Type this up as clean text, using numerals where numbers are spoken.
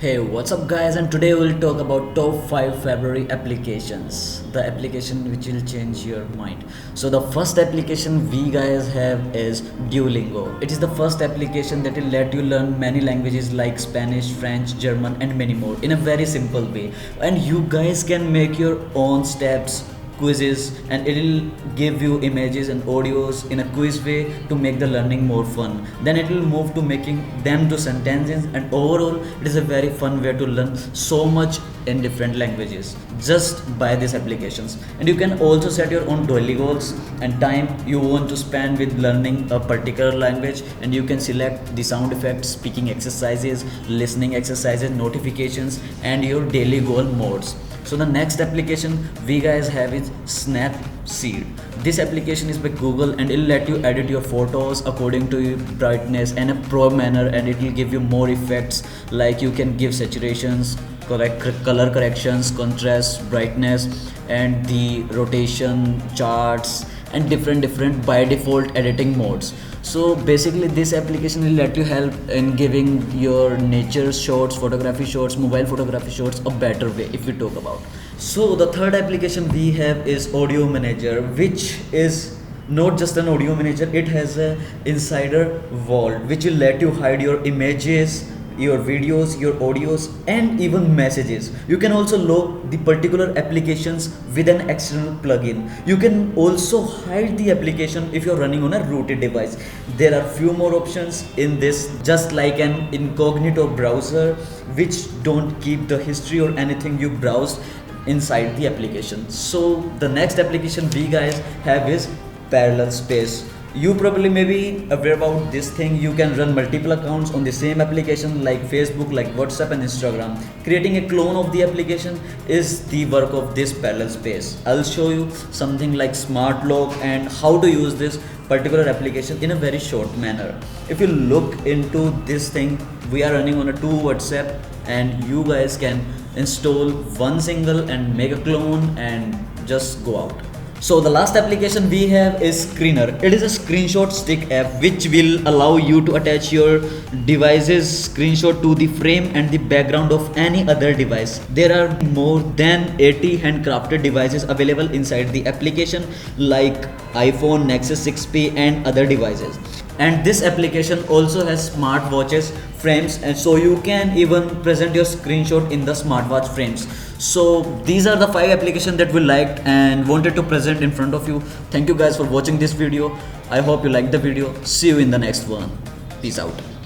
Hey, what's up, guys? And today we'll talk about top 5 February applications. The application which will change your mind. So, the first application we guys have is Duolingo. It is the first application that will let you learn many languages like Spanish, French, German, and many more in a very simple way. And you guys can make your own steps, quizzes, and it'll give you images and audios in a quiz way to make the learning more fun. Then it will move to making them to sentences, and overall it is a very fun way to learn so much in different languages just by these applications. And you can also set your own daily goals and time you want to spend with learning a particular language, and you can select the sound effects, speaking exercises, listening exercises, notifications, and your daily goal modes. So the next application we guys have is Snapseed. This application is by Google, and it'll let you edit your photos according to your brightness and a pro manner, and it will give you more effects like you can give saturations, correct color corrections, contrast, brightness, and the rotation charts and different by default editing modes. So basically this application will let you help in giving your nature shots, photography shots, mobile photography shots a better way if we talk about. So the third application we have is Audio Manager, which is not just an audio manager, it has a insider vault which will let you hide your images, your videos, your audios, and even messages. You can also lock the particular applications with an external plugin. You can also hide the application if you're running on a rooted device. There are few more options in this, just like an incognito browser, which don't keep the history or anything you browsed inside the application. So the next application we guys have is Parallel Space. You probably may be aware about this thing. You can run multiple accounts on the same application like Facebook, like WhatsApp and Instagram. Creating a clone of the application is the work of this Parallel Space. I'll show you something like Smart Lock and how to use this particular application in a very short manner. If you look into this thing, we are running on a 2 WhatsApp, and you guys can install one single and make a clone and just go out. So the last application we have is Screener. It is a screenshot stick app which will allow you to attach your device's screenshot to the frame and the background of any other device. There are more than 80 handcrafted devices available inside the application like iPhone, Nexus 6P and other devices. And this application also has smartwatches frames, and so you can even present your screenshot in the smartwatch frames. So these are the 5 applications that we liked and wanted to present in front of you. Thank you guys for watching this video. I hope you liked the video. See you in the next one. Peace out.